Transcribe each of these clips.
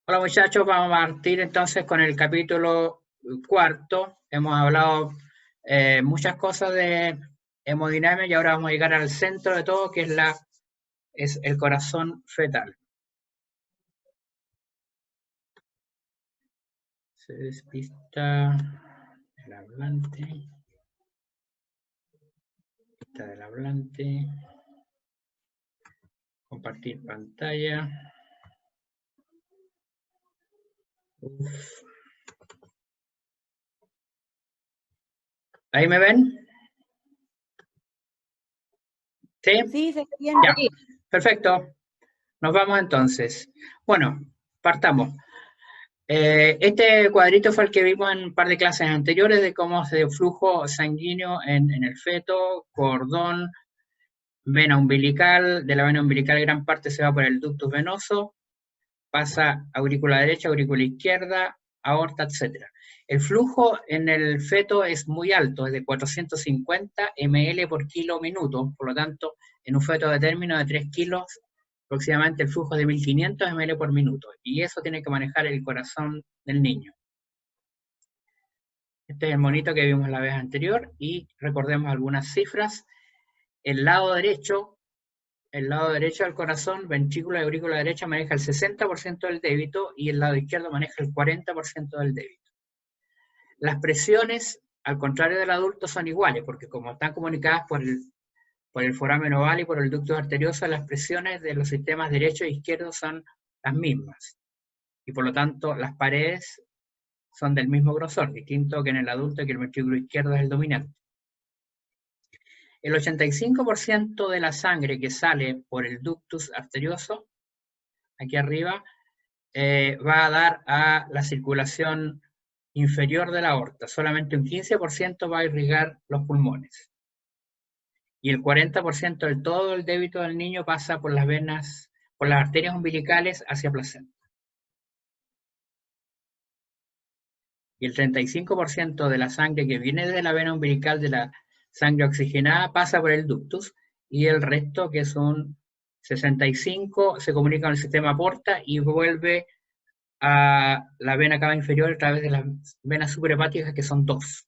Hola muchachos, vamos a partir entonces con el capítulo cuarto. Hemos hablado muchas cosas de hemodinámica y ahora vamos a llegar al centro de todo, que es el corazón fetal. Se despista el hablante, pista del hablante, compartir pantalla. Uf. ¿Ahí me ven? ¿Sí? Sí, se ve bien. Ya, perfecto. Nos vamos entonces. Bueno, partamos. Este cuadrito fue el que vimos en un par de clases anteriores de cómo se dio flujo sanguíneo en el feto, cordón, vena umbilical. De la vena umbilical gran parte se va por el ductus venoso, pasa aurícula derecha, aurícula izquierda, aorta, etc. El flujo en el feto es muy alto, es de 450 ml por kilo minuto, por lo tanto, en un feto de término de 3 kilos, aproximadamente el flujo es de 1500 ml por minuto, y eso tiene que manejar el corazón del niño. Este es el monito que vimos la vez anterior, y recordemos algunas cifras. El lado derecho del corazón, ventrícula y aurícula derecha, maneja el 60% del débito y el lado izquierdo maneja el 40% del débito. Las presiones, al contrario del adulto, son iguales, porque como están comunicadas por el foramen oval y por el ducto arterioso, las presiones de los sistemas derecho e izquierdo son las mismas. Y por lo tanto, las paredes son del mismo grosor, distinto que en el adulto, que el ventrículo izquierdo es el dominante. El 85% de la sangre que sale por el ductus arterioso, aquí arriba, va a dar a la circulación inferior de la aorta. Solamente un 15% va a irrigar los pulmones. Y el 40% del todo el débito del niño pasa por las venas, por las arterias umbilicales hacia placenta. Y el 35% de la sangre que viene de la vena umbilical, de la sangre oxigenada, pasa por el ductus, y el resto, que son 65, se comunica con el sistema porta y vuelve a la vena cava inferior a través de las venas superhepáticas, que son dos.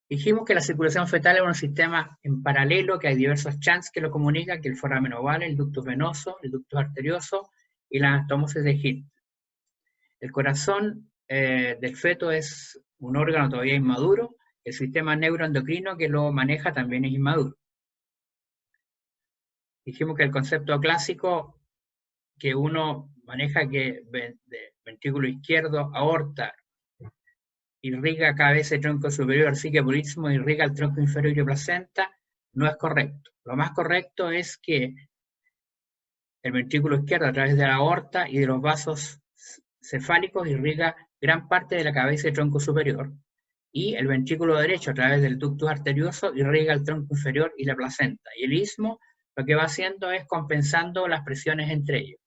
Dijimos que la circulación fetal es un sistema en paralelo, que hay diversos channels que lo comunican, que el foramen oval, el ductus venoso, el ductus arterioso y la anastomosis de Hill. El corazón del feto es un órgano todavía inmaduro, el sistema neuroendocrino que lo maneja también es inmaduro. Dijimos que el concepto clásico que uno maneja, que de ventrículo izquierdo, aorta, irriga cabeza y tronco superior, así que por istmo irriga el tronco inferior y placenta, no es correcto. Lo más correcto es que el ventrículo izquierdo, a través de la aorta y de los vasos cefálicos, irriga gran parte de la cabeza y tronco superior, y el ventrículo derecho, a través del ductus arterioso, irriga el tronco inferior y la placenta. Y el istmo lo que va haciendo es compensando las presiones entre ellos.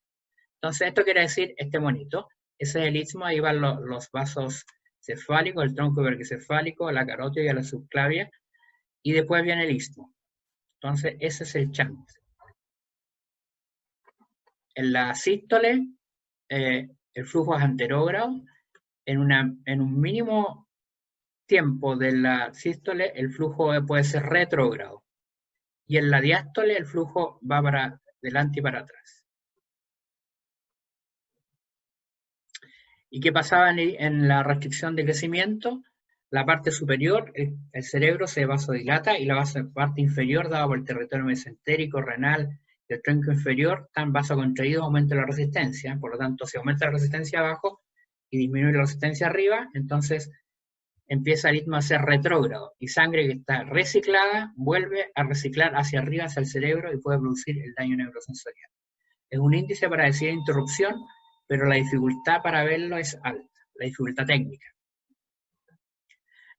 Entonces, esto quiere decir este monito. Ese es el istmo, ahí van los vasos cefálicos, el tronco hipercefálico, la carótida y la subclavia, y después viene el istmo. Entonces, ese es el chant. En la sístole, el flujo es anterógrado. En un mínimo tiempo de la sístole, el flujo puede ser retrógrado. Y en la diástole, el flujo va para adelante y para atrás. ¿Y qué pasaba en la restricción de crecimiento? La parte superior, el cerebro se vasodilata, y la parte inferior, dada por el territorio mesentérico, renal y el tronco inferior, están vasocontraídos, aumenta la resistencia. Por lo tanto, si aumenta la resistencia abajo y disminuye la resistencia arriba, entonces empieza el ritmo a ser retrógrado, y sangre que está reciclada vuelve a reciclar hacia arriba, hacia el cerebro, y puede producir el daño neurosensorial. Es un índice para decir interrupción, pero la dificultad para verlo es alta, la dificultad técnica.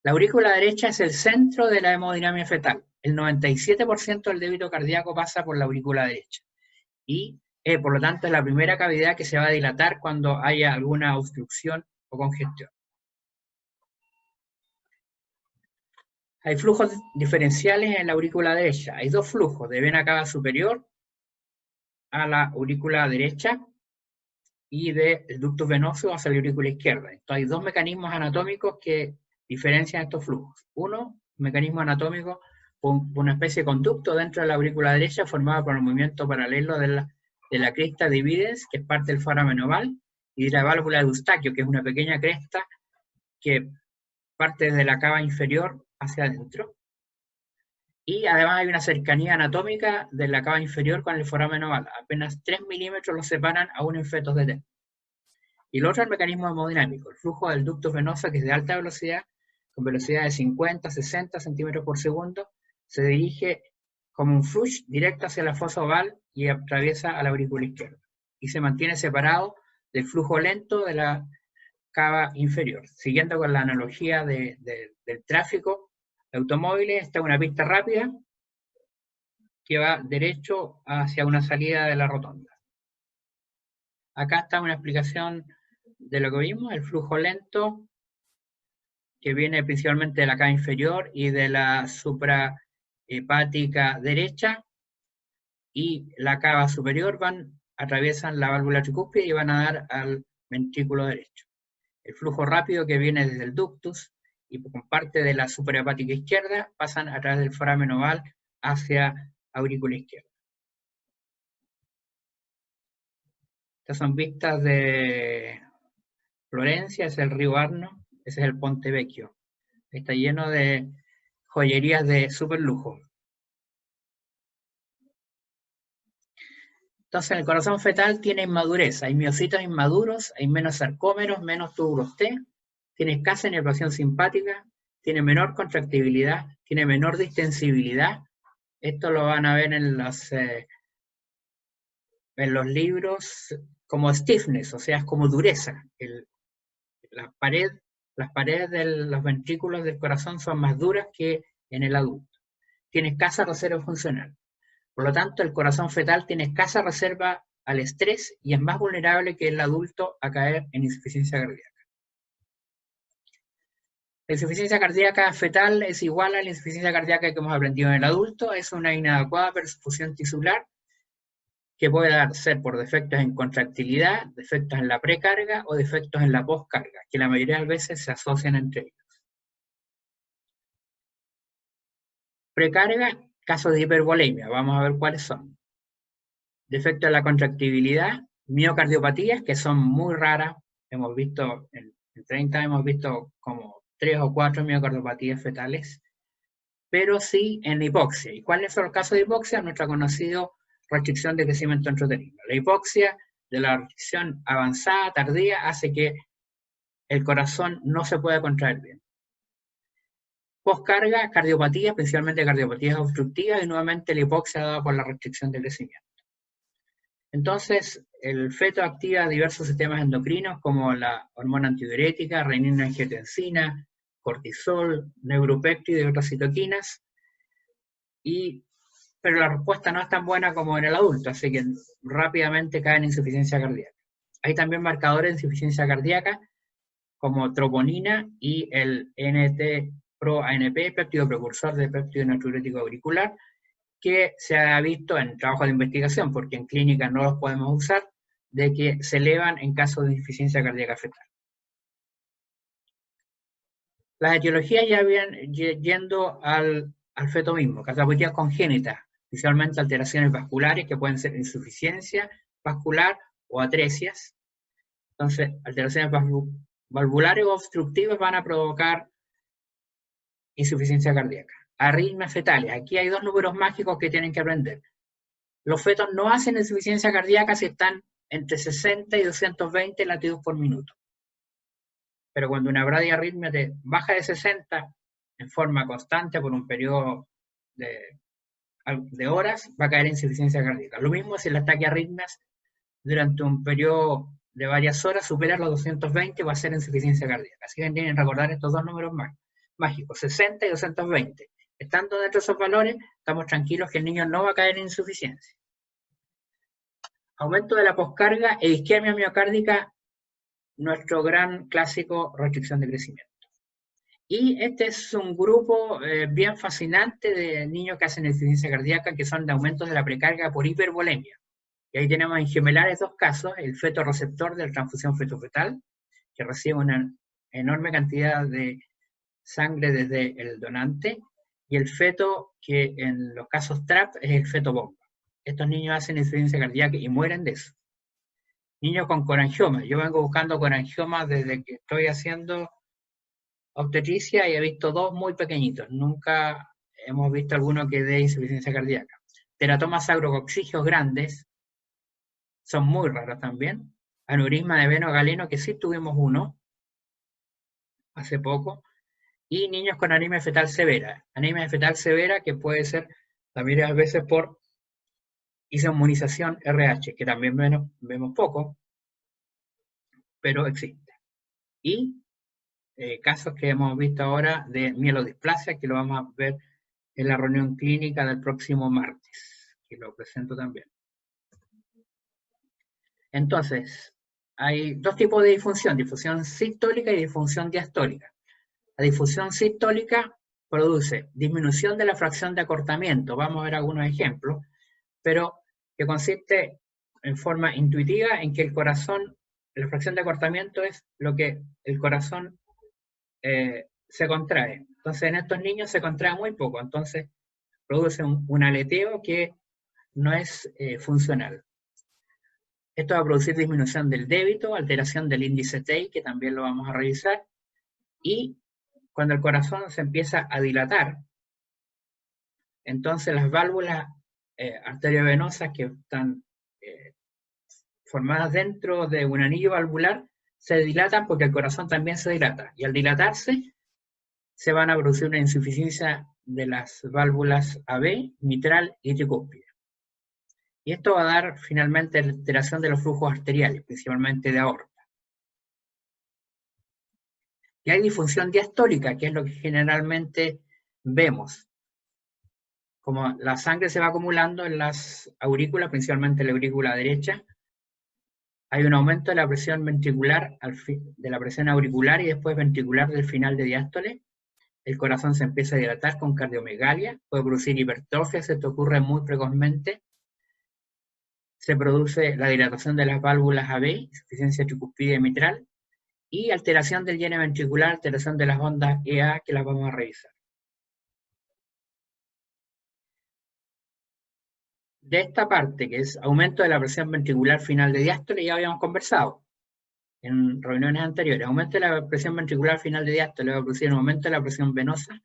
La aurícula derecha es el centro de la hemodinámica fetal. El 97% del débito cardíaco pasa por la aurícula derecha. Y, por lo tanto, es la primera cavidad que se va a dilatar cuando haya alguna obstrucción o congestión. Hay flujos diferenciales en la aurícula derecha. Hay dos flujos, de vena cava superior a la aurícula derecha, y del ductus venoso hacia la aurícula izquierda. Entonces hay dos mecanismos anatómicos que diferencian estos flujos. Uno, mecanismo anatómico, una especie de conducto dentro de la aurícula derecha formado por el movimiento paralelo de la cresta de Vides, que es parte del foramen oval, y de la válvula de Eustaquio, que es una pequeña cresta que parte desde la cava inferior hacia adentro. Y además hay una cercanía anatómica de la cava inferior con el foramen oval. Apenas 3 milímetros los separan aún en fetos de TEN. Y lo otro es el mecanismo hemodinámico, el flujo del ductus venoso, que es de alta velocidad, con velocidad de 50, 60 centímetros por segundo, se dirige como un flush directo hacia la fosa oval y atraviesa a la aurícula izquierda. Y se mantiene separado del flujo lento de la cava inferior. Siguiendo con la analogía del tráfico de automóviles, esta es una pista rápida que va derecho hacia una salida de la rotonda. Acá está una explicación de lo que vimos, el flujo lento que viene principalmente de la cava inferior y de la suprahepática derecha, y la cava superior atraviesan la válvula tricúspide y van a dar al ventrículo derecho. El flujo rápido que viene desde el ductus y con parte de la suprahepática izquierda pasan a través del foramen oval hacia aurícula izquierda. Estas son vistas de Florencia, es el río Arno, ese es el Ponte Vecchio. Está lleno de joyerías de super lujo. Entonces, el corazón fetal tiene inmadurez, hay miocitos inmaduros, hay menos sarcómeros, menos túbulos T, tiene escasa inervación simpática, tiene menor contractibilidad, tiene menor distensibilidad. Esto lo van a ver en los libros como stiffness, o sea, es como dureza. Las paredes de los ventrículos del corazón son más duras que en el adulto. Tiene escasa reserva funcional. Por lo tanto, el corazón fetal tiene escasa reserva al estrés y es más vulnerable que el adulto a caer en insuficiencia cardíaca. La insuficiencia cardíaca fetal es igual a la insuficiencia cardíaca que hemos aprendido en el adulto. Es una inadecuada perfusión tisular que puede ser por defectos en contractilidad, defectos en la precarga o defectos en la poscarga, que la mayoría de las veces se asocian entre ellos. Precarga, casos de hipervolemia, vamos a ver cuáles son. Defecto en la contractibilidad, miocardiopatías, que son muy raras, hemos visto, en 30 hemos visto como 3 o 4 miocardiopatías fetales, pero sí en hipoxia. ¿Y cuáles son los casos de hipoxia? Nuestra conocida restricción de crecimiento intrauterino. La hipoxia de la restricción avanzada, tardía, hace que el corazón no se pueda contraer bien. Postcarga, cardiopatía, principalmente cardiopatías obstructivas, y nuevamente la hipoxia dada por la restricción de crecimiento. Entonces, el feto activa diversos sistemas endocrinos como la hormona antidiurética, renina-angiotensina, cortisol, neuropéptido y otras citoquinas, pero la respuesta no es tan buena como en el adulto, así que rápidamente cae en insuficiencia cardíaca. Hay también marcadores de insuficiencia cardíaca como troponina y el NT-proANP, péptido precursor de péptido natriurético auricular, que se ha visto en trabajos de investigación, porque en clínica no los podemos usar, de que se elevan en caso de insuficiencia cardíaca fetal. Las etiologías ya vienen yendo al feto mismo, cardiopatías congénitas, principalmente alteraciones vasculares que pueden ser insuficiencia vascular o atresias. Entonces, alteraciones valvulares o obstructivas van a provocar insuficiencia cardíaca. Arritmias fetales. Aquí hay dos números mágicos que tienen que aprender. Los fetos no hacen insuficiencia cardíaca si están entre 60 y 220 latidos por minuto. Pero cuando una bradiarritmia te baja de 60 en forma constante por un periodo de horas, va a caer en insuficiencia cardíaca. Lo mismo si las taquiarritmias durante un periodo de varias horas supera los 220, va a ser insuficiencia cardíaca. Así que tienen que recordar estos dos números mágicos, 60 y 220. Estando dentro de esos valores, estamos tranquilos que el niño no va a caer en insuficiencia. Aumento de la poscarga e isquemia miocárdica, nuestro gran clásico, restricción de crecimiento. Y este es un grupo bien fascinante de niños que hacen insuficiencia cardíaca, que son de aumentos de la precarga por hipervolemia. Y ahí tenemos en gemelares dos casos, el feto receptor de la transfusión feto-fetal, que recibe una enorme cantidad de sangre desde el donante, y el feto que en los casos TRAP es el feto bomba. Estos niños hacen insuficiencia cardíaca y mueren de eso. Niños con corangiomas. Yo vengo buscando corangiomas desde que estoy haciendo obstetricia y he visto dos muy pequeñitos. Nunca hemos visto alguno que dé insuficiencia cardíaca. Teratomas agrococcígeos grandes son muy raros también. Aneurisma de veno galeno, que sí tuvimos uno hace poco. Y niños con anemia fetal severa. Anemia fetal severa que puede ser también a veces por inmunización RH, que también vemos poco, pero existe. Y casos que hemos visto ahora de mielodisplasia, que lo vamos a ver en la reunión clínica del próximo martes, que lo presento también. Entonces, hay dos tipos de difusión sistólica y difusión diastólica. La difusión sistólica produce disminución de la fracción de acortamiento, vamos a ver algunos ejemplos, pero que consiste en forma intuitiva en que el corazón, la fracción de acortamiento es lo que el corazón se contrae. Entonces en estos niños se contrae muy poco, entonces produce un aleteo que no es funcional. Esto va a producir disminución del débito, alteración del índice TEI, que también lo vamos a revisar, y cuando el corazón se empieza a dilatar, entonces las válvulas arteriovenosas que están formadas dentro de un anillo valvular se dilatan porque el corazón también se dilata, y al dilatarse se van a producir una insuficiencia de las válvulas AB, mitral y tricúspide. Y esto va a dar finalmente alteración de los flujos arteriales, principalmente de aorta. Y hay disfunción diastólica, que es lo que generalmente vemos. Como la sangre se va acumulando en las aurículas, principalmente en la aurícula derecha, hay un aumento de la presión ventricular, de la presión auricular y después ventricular del final de diástole. El corazón se empieza a dilatar con cardiomegalia, puede producir hipertrofia, esto ocurre muy precozmente. Se produce la dilatación de las válvulas AB, insuficiencia tricúspide mitral, y alteración del llene ventricular, alteración de las ondas EA, que las vamos a revisar. De esta parte, que es aumento de la presión ventricular final de diástole, ya habíamos conversado en reuniones anteriores. Aumento de la presión ventricular final de diástole va a producir un aumento de la presión venosa.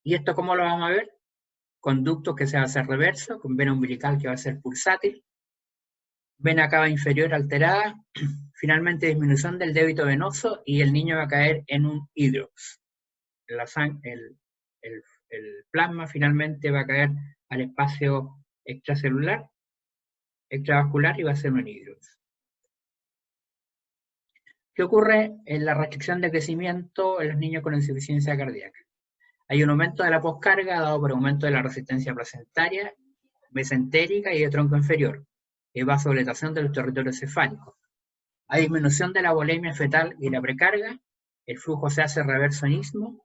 ¿Y esto cómo lo vamos a ver? Conductos que se va a hacer reverso, con vena umbilical que va a ser pulsátil, vena cava inferior alterada, finalmente disminución del débito venoso y el niño va a caer en un hidrox. El plasma finalmente va a caer al espacio extracelular, extravascular y va a ser un hidrox. ¿Qué ocurre en la restricción de crecimiento en los niños con insuficiencia cardíaca? Hay un aumento de la poscarga dado por aumento de la resistencia placentaria, mesentérica y de tronco inferior, y vasodilatación de los territorios cefálicos. Hay disminución de la volemia fetal y la precarga, el flujo se hace reversionismo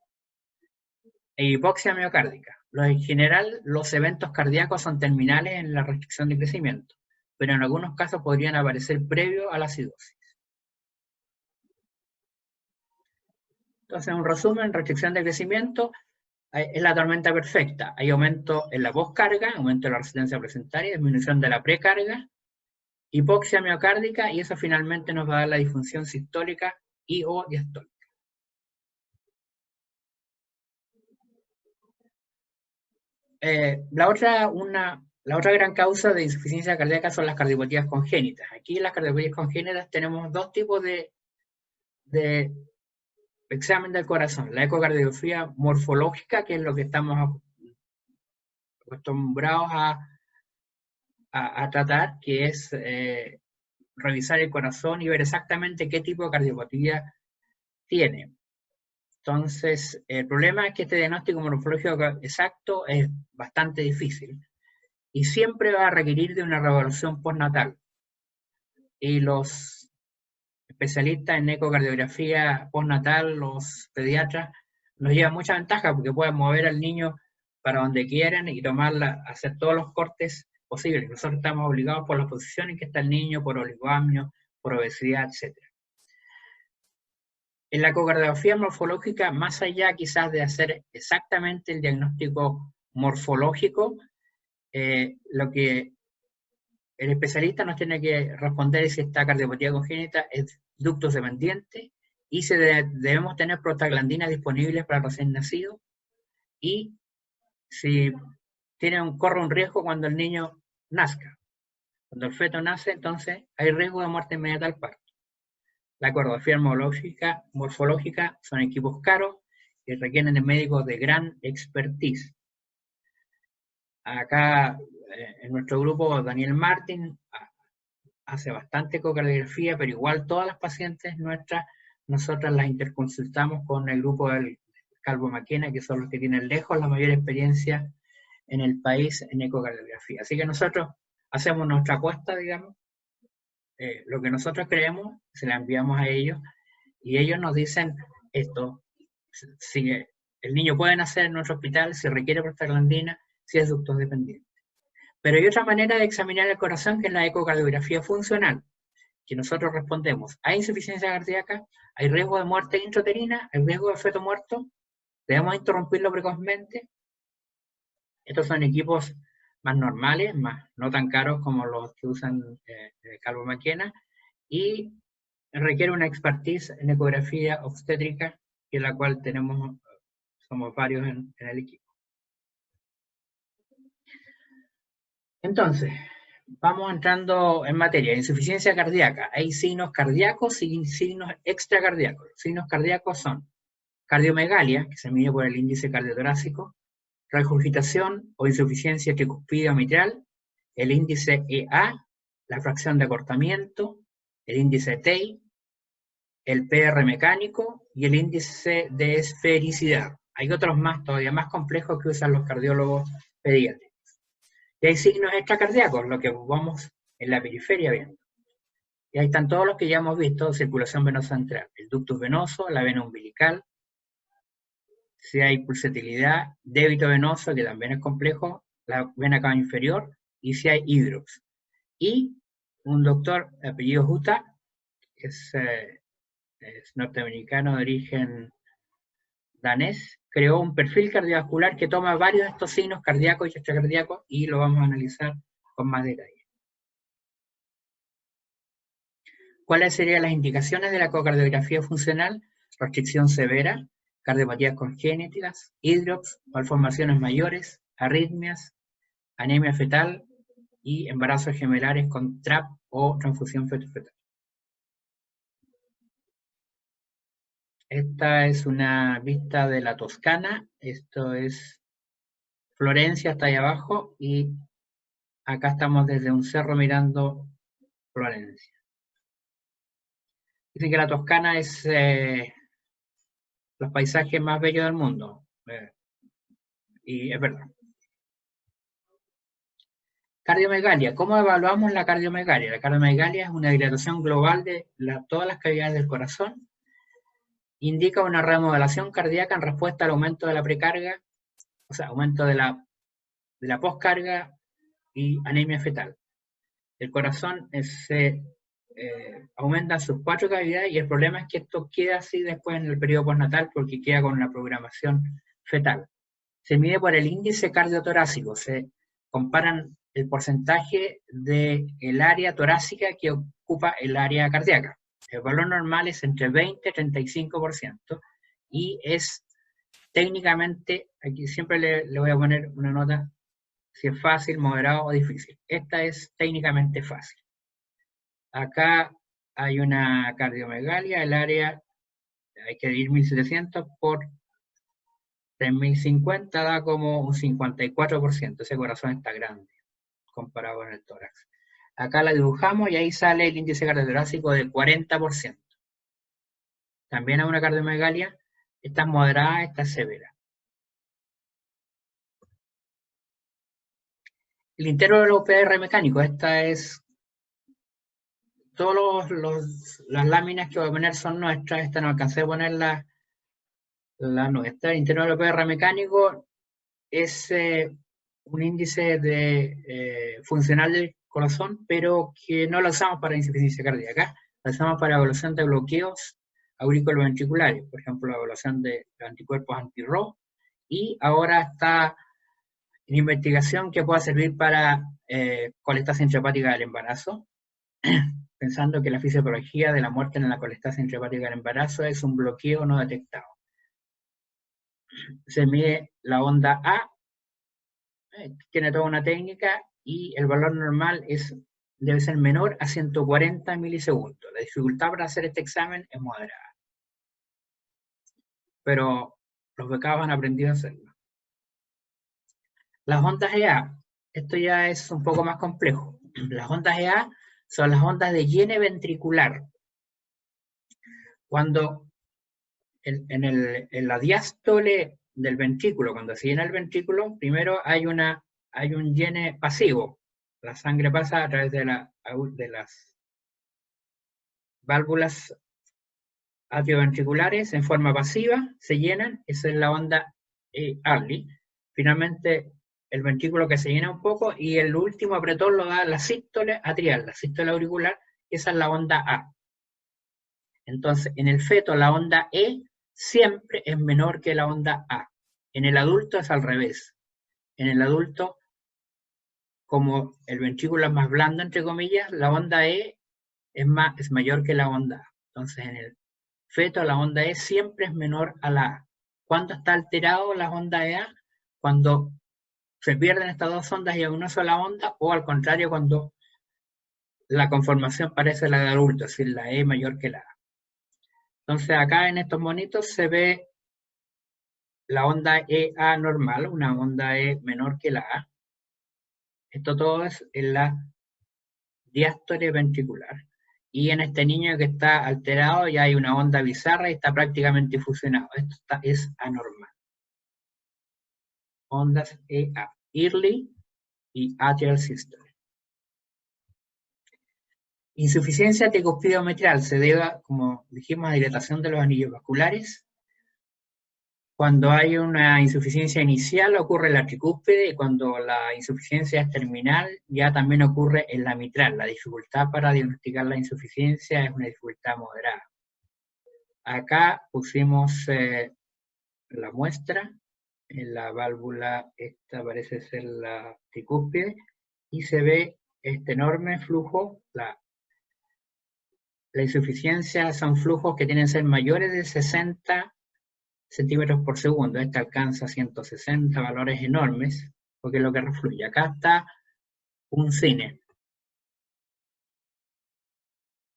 e hipoxia miocárdica. En general, los eventos cardíacos son terminales en la restricción de crecimiento, pero en algunos casos podrían aparecer previo a la acidosis. Entonces, en un resumen, restricción de crecimiento es la tormenta perfecta. Hay aumento en la poscarga, aumento de la resistencia placentaria, disminución de la precarga, hipoxia miocárdica, y eso finalmente nos va a dar la disfunción sistólica y o diastólica. La otra gran causa de insuficiencia cardíaca son las cardiopatías congénitas. Aquí en las cardiopatías congénitas tenemos dos tipos de examen del corazón. La ecocardiografía morfológica, que es lo que estamos acostumbrados a tratar, que es revisar el corazón y ver exactamente qué tipo de cardiopatía tiene. Entonces, el problema es que este diagnóstico morfológico exacto es bastante difícil y siempre va a requerir de una reevaluación postnatal. Y los especialistas en ecocardiografía postnatal, los pediatras, nos llevan mucha ventaja porque pueden mover al niño para donde quieran y hacer todos los cortes posible. Nosotros estamos obligados por la posición en que está el niño, por oligoamnios, por obesidad, etc. En la ecocardiografía morfológica, más allá quizás de hacer exactamente el diagnóstico morfológico, lo que el especialista nos tiene que responder es si esta cardiopatía congénita es ductos dependiente y si debemos tener prostaglandinas disponibles para el recién nacido y si corre un riesgo cuando el niño nazca. Cuando el feto nace, entonces hay riesgo de muerte inmediata al parto. La ecografía morfológica son equipos caros y requieren de médicos de gran expertise. Acá en nuestro grupo Daniel Martín hace bastante ecocardiografía, pero igual todas las pacientes nuestras, nosotras las interconsultamos con el grupo del Calvo Maquena, que son los que tienen lejos la mayor experiencia en el país en ecocardiografía. Así que nosotros hacemos nuestra apuesta, digamos, lo que nosotros creemos, se la enviamos a ellos, y ellos nos dicen esto, si el niño puede nacer en nuestro hospital, si requiere prostaglandina, si es ductos dependiente. Pero hay otra manera de examinar el corazón, que es la ecocardiografía funcional, que nosotros respondemos, ¿hay insuficiencia cardíaca? ¿Hay riesgo de muerte intrauterina? ¿Hay riesgo de feto muerto? ¿Debemos interrumpirlo precozmente? Estos son equipos más normales, no tan caros como los que usan Calvo Maquena, y requiere una expertise en ecografía obstétrica, que la cual somos varios en el equipo. Entonces, vamos entrando en materia. Insuficiencia cardíaca. Hay signos cardíacos y signos extracardíacos. Los signos cardíacos son cardiomegalia, que se mide por el índice cardiotorácico, regurgitación o insuficiencia tricuspidea mitral, el índice EA, la fracción de acortamiento, el índice TEI, el PR mecánico y el índice de esfericidad. Hay otros más, todavía más complejos, que usan los cardiólogos pediátricos. Y hay signos extracardíacos, lo que vamos en la periferia viendo. Y ahí están todos los que ya hemos visto: circulación venosa central, el ductus venoso, la vena umbilical, si hay pulsatilidad, débito venoso, que también es complejo, la vena cava inferior, y si hay hidrox. Y un doctor de apellido Huta, que es norteamericano de origen danés, creó un perfil cardiovascular que toma varios de estos signos cardíacos y extracardíacos, y lo vamos a analizar con más detalle. ¿Cuáles serían las indicaciones de la ecocardiografía funcional? Restricción severa, cardiopatías congénitas, hidrox, malformaciones mayores, arritmias, anemia fetal y embarazos gemelares con TRAP o transfusión feto-fetal. Esta es una vista de la Toscana. Esto es Florencia, está ahí abajo, y acá estamos desde un cerro mirando Florencia. Dicen que la Toscana es los paisajes más bellos del mundo, y es verdad. Cardiomegalia. ¿Cómo evaluamos la cardiomegalia? La cardiomegalia es una dilatación global de todas las cavidades del corazón. Indica una remodelación cardíaca en respuesta al aumento de la precarga, o sea, aumento de la poscarga y anemia fetal. El corazón aumenta sus 4 cavidades, y el problema es que esto queda así después en el periodo postnatal, porque queda con una programación fetal. Se mide por el índice cardiotorácico, se comparan el porcentaje del área torácica que ocupa el área cardíaca. El valor normal es entre 20 y 35%, y es técnicamente, aquí siempre le voy a poner una nota, si es fácil, moderado o difícil. Esta es técnicamente fácil. Acá hay una cardiomegalia, el área, hay que dividir 1700 por 3050, da como un 54%, ese corazón está grande comparado con el tórax. Acá la dibujamos y ahí sale el índice cardiotorácico del 40%. También hay una cardiomegalia, esta es moderada, esta es severa. El intervalo PR mecánico, esta es, todas las láminas que voy a poner son nuestras, esta no alcancé a poner la nuestra. El intervalo PR mecánico es un índice funcional del corazón, pero que no lo usamos para insuficiencia cardíaca, lo usamos para evaluación de bloqueos auriculoventriculares, por ejemplo, la evaluación de anticuerpos anti-RO, y ahora está en investigación que pueda servir para colestasia intrahepática del embarazo, pensando que la fisiopatología de la muerte en la colestasia intrahepática del embarazo es un bloqueo no detectado. Se mide la onda A, tiene toda una técnica, y el valor normal debe ser menor a 140 milisegundos. La dificultad para hacer este examen es moderada, pero los becados han aprendido a hacerlo. Las ondas EA, esto ya es un poco más complejo. Las ondas EA son las ondas de llene ventricular. Cuando en la diástole del ventrículo, cuando se llena el ventrículo, primero hay un llene pasivo. La sangre pasa a través de las válvulas atrioventriculares en forma pasiva, se llenan, esa es la onda Early. Finalmente, el ventrículo que se llena un poco, y el último apretón lo da la sístole atrial, la sístole auricular, esa es la onda A. Entonces, en el feto la onda E siempre es menor que la onda A. En el adulto es al revés. En el adulto, como el ventrículo es más blando, entre comillas, la onda E es mayor que la onda A. Entonces, en el feto la onda E siempre es menor a la A. ¿Cuándo está alterado la onda EA? Cuando se pierden estas dos ondas y hay una sola onda, o al contrario, cuando la conformación parece la del adulto, es decir, la E mayor que la A. Entonces acá en estos monitos se ve la onda EA normal, una onda E menor que la A. Esto todo es en la diástole ventricular. Y en este niño que está alterado ya hay una onda bizarra y está prácticamente fusionado. Esto es anormal. Ondas EA, early y atrial systole. Insuficiencia tricuspideo-mitral se debe, como dijimos, a dilatación de los anillos vasculares. Cuando hay una insuficiencia inicial ocurre en la tricúspide, y cuando la insuficiencia es terminal ya también ocurre en la mitral. La dificultad para diagnosticar la insuficiencia es una dificultad moderada. Acá pusimos la muestra en la válvula, esta parece ser la tricúspide, y se ve este enorme flujo. La insuficiencia son flujos que tienen que ser mayores de 60 centímetros por segundo. Este alcanza 160, valores enormes, porque es lo que refluye. Acá está un cine.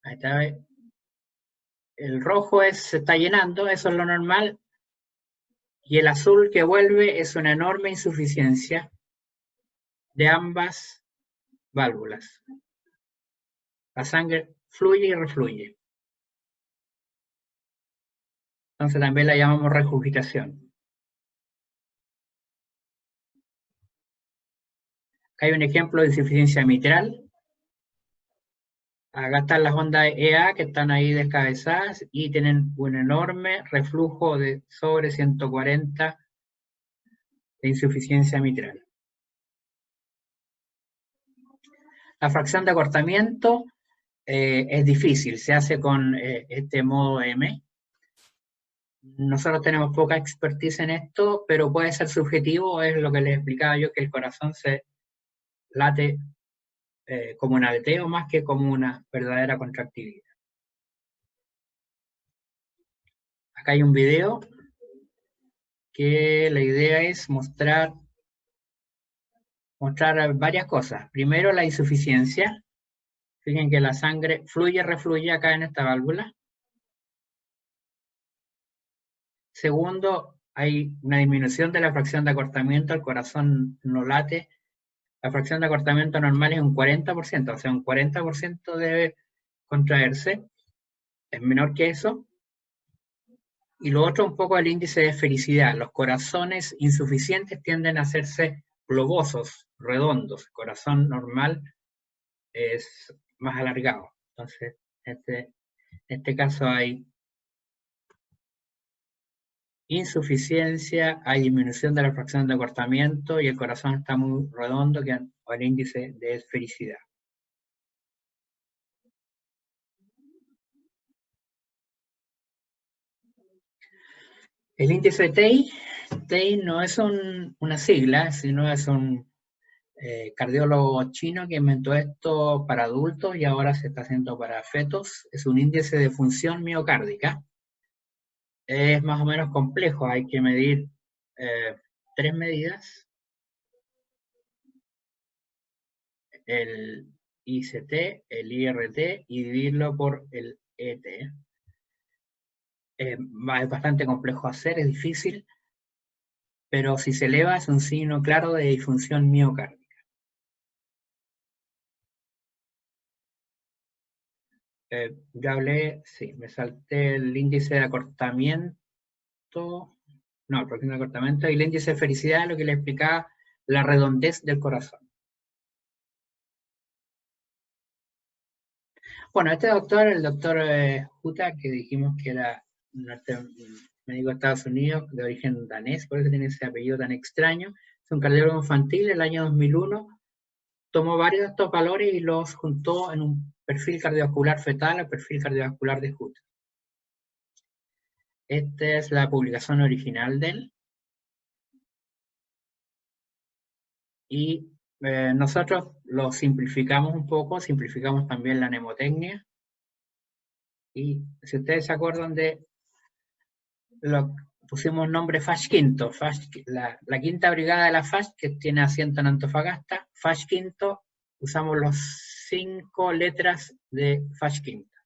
Ahí está. El rojo se está llenando, eso es lo normal, y el azul que vuelve es una enorme insuficiencia de ambas válvulas. La sangre fluye y refluye. Entonces también la llamamos regurgitación. Acá hay un ejemplo de insuficiencia mitral. Acá están las ondas EA que están ahí descabezadas y tienen un enorme reflujo de sobre 140 de insuficiencia mitral. La fracción de acortamiento es difícil, se hace con este modo M. Nosotros tenemos poca expertise en esto, pero puede ser subjetivo, es lo que les explicaba yo, que el corazón se late como un aleteo más que como una verdadera contractividad. Acá hay un video que la idea es mostrar varias cosas. Primero, la insuficiencia. Fíjense que la sangre fluye, refluye acá en esta válvula. Segundo, hay una disminución de la fracción de acortamiento, el corazón no late. La fracción de acortamiento normal es un 40%, o sea, un 40% debe contraerse, es menor que eso. Y lo otro, un poco el índice de esfericidad. Los corazones insuficientes tienden a hacerse globosos, redondos. El corazón normal es más alargado. Entonces, en este caso hay insuficiencia, hay disminución de la fracción de acortamiento y el corazón está muy redondo, que es el índice de esfericidad. El índice TEI no es una sigla, sino es un cardiólogo chino que inventó esto para adultos y ahora se está haciendo para fetos. Es un índice de función miocárdica. Es más o menos complejo, hay que medir 3 medidas. El ICT, el IRT y dividirlo por el ET. Es bastante complejo hacer, es difícil, pero si se eleva es un signo claro de disfunción miocárdica. Ya hablé, sí, me salté el índice de acortamiento, no, el próximo acortamiento, y el índice de felicidad, lo que le explicaba, la redondez del corazón. Bueno, este doctor, el doctor Huta, que dijimos que era médico de Estados Unidos, de origen danés, por eso tiene ese apellido tan extraño, es un cardiólogo infantil, el año 2001, tomó varios de estos valores y los juntó en un perfil cardiovascular fetal, el perfil cardiovascular de Huta. Esta es la publicación original de él. Y nosotros lo simplificamos un poco, simplificamos también la mnemotecnia. Y si ustedes se acuerdan de lo pusimos nombre FASH Quinto, la quinta brigada de la FASH, que tiene asiento en Antofagasta, FASH Quinto, usamos las 5 letras de FASH Quinto.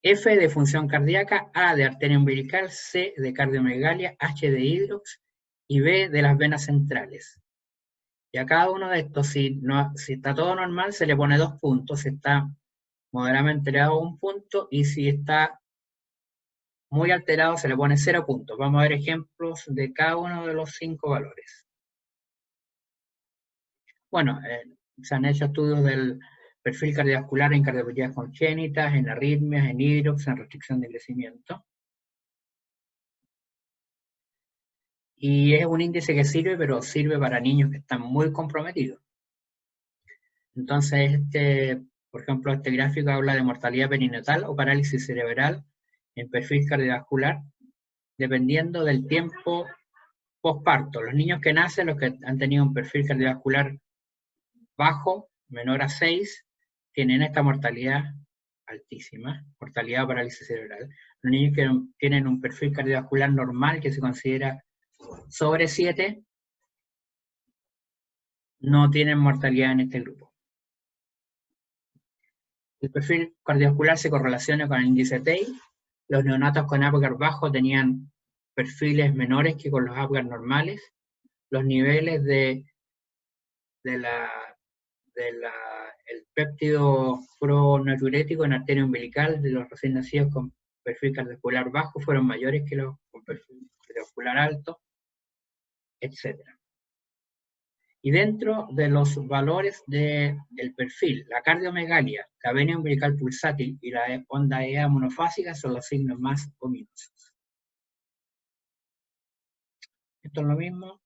F de función cardíaca, A de arteria umbilical, C de cardiomegalia, H de hidrox y B de las venas centrales. Y a cada uno de estos, si está todo normal, se le pone 2 puntos, si está moderadamente alterado 1 punto, y si está muy alterado se le pone 0 puntos. Vamos a ver ejemplos de cada uno de los 5 valores. Bueno, se han hecho estudios del perfil cardiovascular en cardiopatías congénitas, en arritmias, en hidrox, en restricción de crecimiento. Y es un índice que sirve, pero sirve para niños que están muy comprometidos. Entonces, por ejemplo, este gráfico habla de mortalidad perinatal o parálisis cerebral en perfil cardiovascular, dependiendo del tiempo posparto. Los niños que nacen, los que han tenido un perfil cardiovascular bajo, menor a 6, tienen esta mortalidad altísima, mortalidad o parálisis cerebral. Los niños que tienen un perfil cardiovascular normal, que se considera sobre 7, no tienen mortalidad en este grupo. El perfil cardiovascular se correlaciona con el índice TEI. Los neonatos con Apgar bajo tenían perfiles menores que con los Apgar normales. Los niveles del péptido pronatriurético en arteria umbilical de los recién nacidos con perfil cardiovascular bajo fueron mayores que los con perfil cardiovascular alto, etc. Y dentro de los valores del perfil, la cardiomegalia, la vena umbilical pulsátil y la onda EA monofásica son los signos más ominosos. Esto es lo mismo.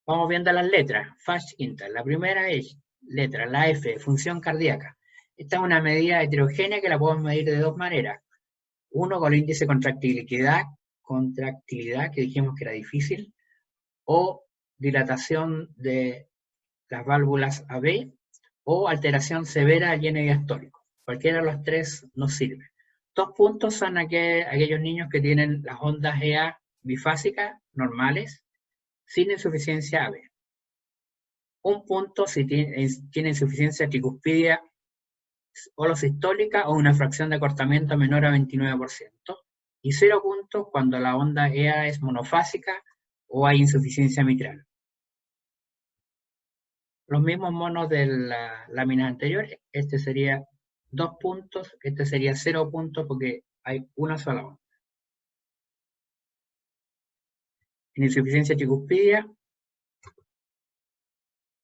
Vamos viendo las letras. FASH Inter. La primera es letra, la F, función cardíaca. Esta es una medida heterogénea que la podemos medir de 2 maneras. Uno con el índice de contractilidad, que dijimos que era difícil, o dilatación de las válvulas AB, o alteración severa del lleno diastólico. Cualquiera de los 3 nos sirve. 2 puntos son aquellos niños que tienen las ondas EA bifásicas normales, sin insuficiencia AB. 1 punto si tiene insuficiencia tricuspidia holosistólica o una fracción de acortamiento menor a 29%. Y 0 puntos cuando la onda EA es monofásica o hay insuficiencia mitral. Los mismos monos de la lámina anterior, este sería 2 puntos, este sería 0 puntos porque hay una sola onda. En insuficiencia tricuspidia,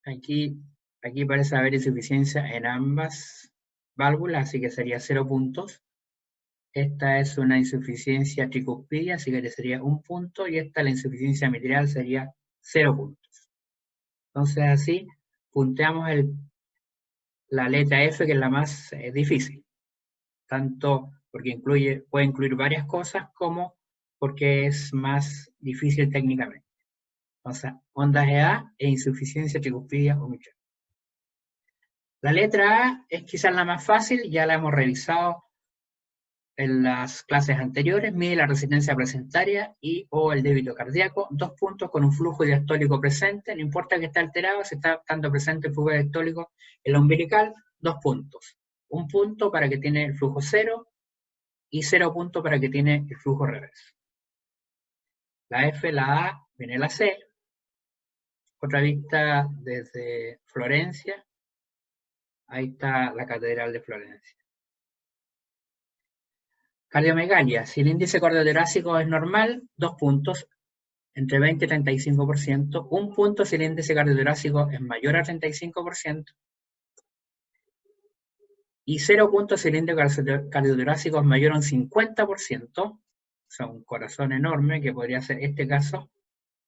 aquí parece haber insuficiencia en ambas válvulas, así que sería 0 puntos. Esta es una insuficiencia tricuspidia, así que sería 1 punto, y esta, la insuficiencia mitral, sería 0 puntos. Entonces así punteamos la letra F, que es la más difícil, tanto porque puede incluir varias cosas como porque es más difícil técnicamente. Entonces, ondas EA e insuficiencia tricuspidia o mitral. La letra A es quizás la más fácil, ya la hemos revisado en las clases anteriores. Mide la resistencia placentaria y o el débito cardíaco, 2 puntos con un flujo diastólico presente, no importa que esté alterado, si está tanto presente el flujo diastólico en la umbilical, 2 puntos. 1 punto para que tiene el flujo 0 y 0 puntos para que tiene el flujo reverso. La F, la A, viene la C. Otra vista desde Florencia. Ahí está la Catedral de Florencia. Cardiomegalia. Si el índice cardiotorácico es normal, 2 puntos, entre 20 y 35%. 1 punto si el índice cardiotorácico es mayor a 35%. Y 0 puntos si el índice cardiotorácico es mayor a un 50%. O sea, un corazón enorme, que podría ser este caso,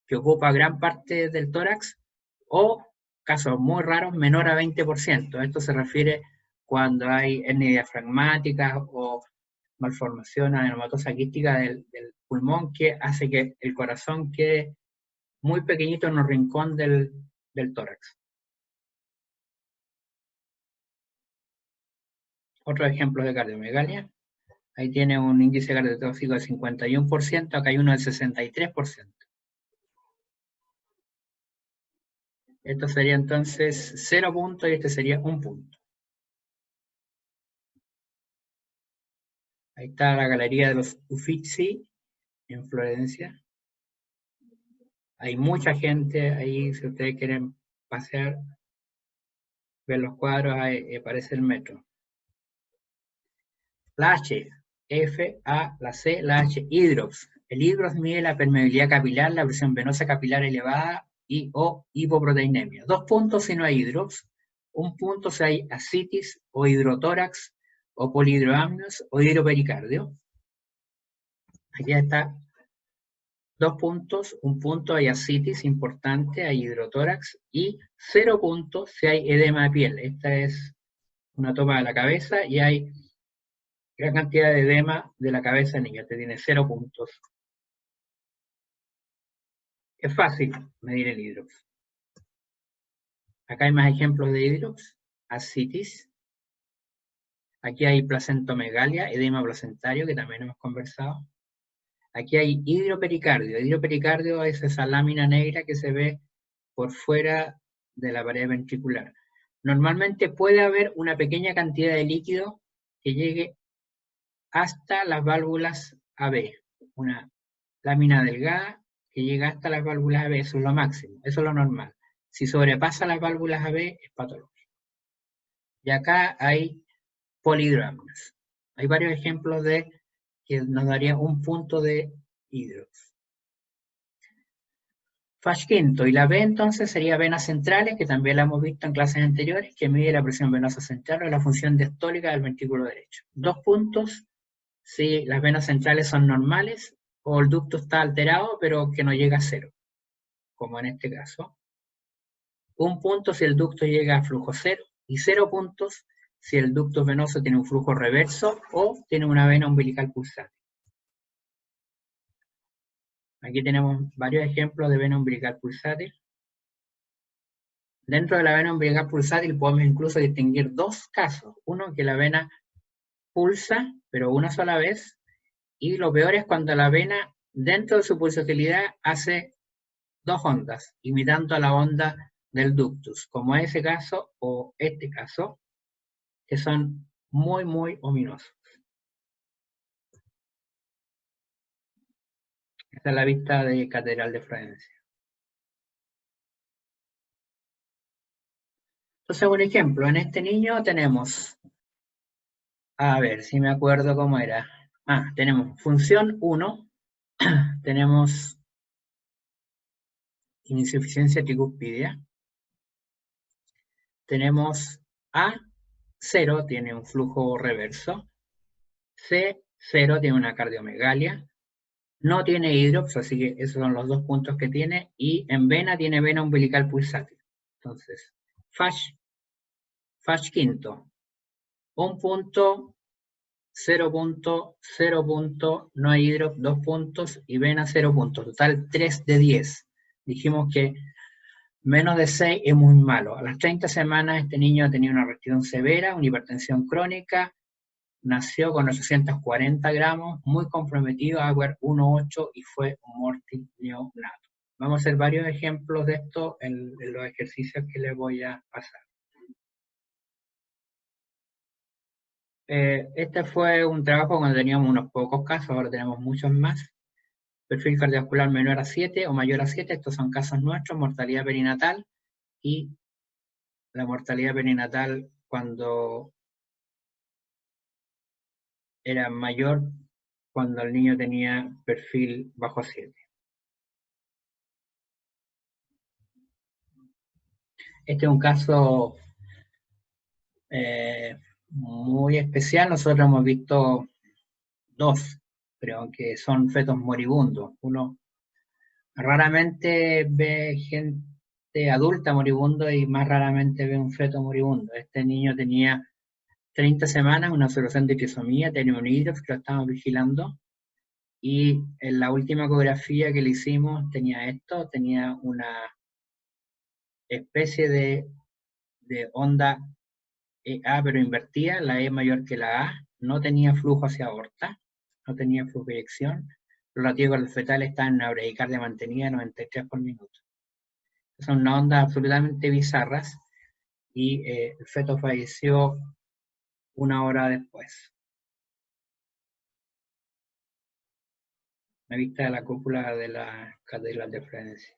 que ocupa gran parte del tórax, o casos muy raros, menor a 20%. Esto se refiere cuando hay hernia diafragmática o malformación adenomatosa quística del pulmón, que hace que el corazón quede muy pequeñito en un rincón del tórax. Otro ejemplo de cardiomegalia. Ahí tiene un índice cardiotóxico del 51%, acá hay uno del 63%. Esto sería entonces 0 puntos y este sería 1 punto. Ahí está la galería de los Uffizi en Florencia. Hay mucha gente ahí, si ustedes quieren pasear, ver los cuadros, ahí aparece el metro. La H, F, A, la C, la H, hidrox. El hidrox mide la permeabilidad capilar, la presión venosa capilar elevada y o hipoproteinemia. 2 puntos si no hay hidrox, 1 punto si hay ascitis o hidrotórax o polihidroamnios o hidropericardio. Aquí está 2 puntos, 1 punto hay ascitis importante, hay hidrotórax, y 0 puntos si hay edema de piel. Esta es una toma de la cabeza y hay gran cantidad de edema de la cabeza del niño. Este tiene 0 puntos. Es fácil medir el hidrox. Acá hay más ejemplos de hidrox. Ascitis. Aquí hay placentomegalia, edema placentario, que también hemos conversado. Aquí hay hidropericardio. Hidropericardio es esa lámina negra que se ve por fuera de la pared ventricular. Normalmente puede haber una pequeña cantidad de líquido que llegue hasta las válvulas AB. Una lámina delgada que llega hasta las válvulas AB, eso es lo máximo, eso es lo normal. Si sobrepasa las válvulas AB, es patológico. Y acá hay polihidroamnios. Hay varios ejemplos de que nos daría 1 punto de hidrox. Fach quinto, y la B entonces sería venas centrales, que también la hemos visto en clases anteriores, que mide la presión venosa central o la función diastólica del ventrículo derecho. 2 puntos si las venas centrales son normales o el ducto está alterado, pero que no llega a 0, como en este caso. 1 punto si el ducto llega a flujo 0, y 0 puntos si el ducto venoso tiene un flujo reverso o tiene una vena umbilical pulsátil. Aquí tenemos varios ejemplos de vena umbilical pulsátil. Dentro de la vena umbilical pulsátil podemos incluso distinguir 2 casos. Uno, que la vena pulsa, pero una sola vez, y lo peor es cuando la vena, dentro de su pulsatilidad, hace 2 ondas, imitando a la onda del ductus, como ese caso o este caso, que son muy, muy ominosos. Esta es la vista de Catedral de Florencia. Entonces, un ejemplo, en este niño tenemos, a ver si me acuerdo cómo era. Tenemos función 1, tenemos insuficiencia tricuspidia, tenemos A, 0, tiene un flujo reverso, C, 0, tiene una cardiomegalia, no tiene hidrops, así que esos son los 2 puntos que tiene, y en vena tiene vena umbilical pulsátil. Entonces, FASH quinto, 1 punto, 0 punto, 0 punto, no hay hidrop, 2 puntos, y vena 0 puntos, total 3 de 10. Dijimos que menos de 6 es muy malo. A las 30 semanas este niño tenía una restricción severa, una hipertensión crónica, nació con 840 gramos, muy comprometido, Auer 1.8 y fue un mortis neonato. Vamos a hacer varios ejemplos de esto en los ejercicios que les voy a pasar. Este fue un trabajo cuando teníamos unos pocos casos, ahora tenemos muchos más. Perfil cardiovascular menor a 7 o mayor a 7, estos son casos nuestros, mortalidad perinatal, y la mortalidad perinatal cuando era mayor, cuando el niño tenía perfil bajo 7. Este es un caso muy especial. Nosotros hemos visto 2, pero aunque son fetos moribundos. Uno raramente ve gente adulta moribundo y más raramente ve un feto moribundo. Este niño tenía 30 semanas, una observación de trisomía, tenía un hidrops que lo estábamos vigilando, y en la última ecografía que le hicimos tenía esto, tenía una especie de onda A pero invertida, la E mayor que la A, no tenía flujo hacia aorta, no tenía flujo de eyección, los latidos fetales estaban en una bradicardia mantenida 93 por minuto. Son unas ondas absolutamente bizarras y el feto falleció 1 hora después. La vista de la cúpula de la catedral de Florencia.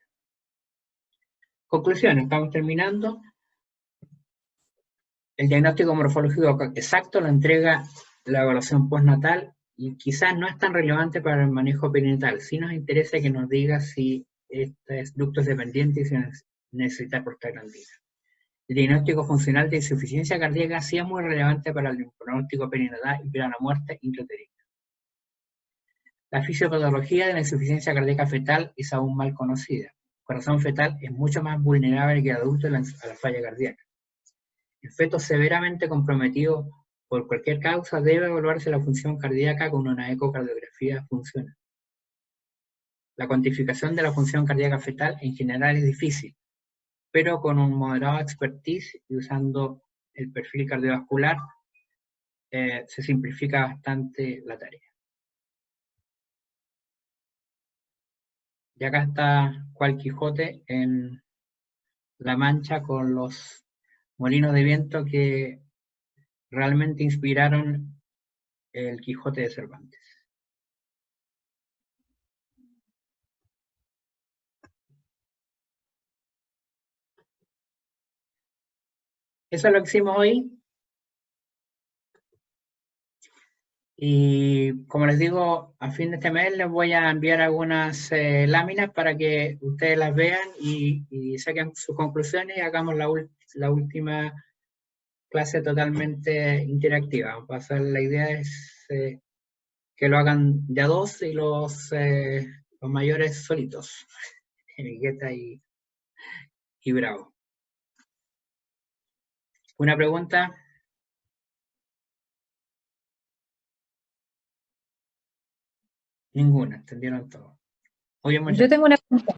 Conclusiones, estamos terminando. El diagnóstico morfológico exacto lo entrega la evaluación postnatal y quizás no es tan relevante para el manejo perinatal. Sí nos interesa que nos diga si este es ductos dependientes y si necesita prostaglandina. El diagnóstico funcional de insuficiencia cardíaca sí es muy relevante para el pronóstico perinatal y para la muerte intrauterina. La fisiopatología de la insuficiencia cardíaca fetal es aún mal conocida. El corazón fetal es mucho más vulnerable que el adulto a la falla cardíaca. El feto severamente comprometido por cualquier causa debe evaluarse la función cardíaca con una ecocardiografía funcional. La cuantificación de la función cardíaca fetal en general es difícil, pero con un moderado expertise y usando el perfil cardiovascular se simplifica bastante la tarea. Y acá está Cual Quijote en La Mancha con los molinos de viento que realmente inspiraron el Quijote de Cervantes. Eso es lo que hicimos hoy. Y como les digo, a fin de este mes les voy a enviar algunas láminas para que ustedes las vean y saquen sus conclusiones y hagamos la última clase totalmente interactiva. La idea es que lo hagan de a 2 y los mayores solitos, Guetta y Bravo. ¿Una pregunta? Ninguna, entendieron todo. Muy bien, Yo tengo una pregunta.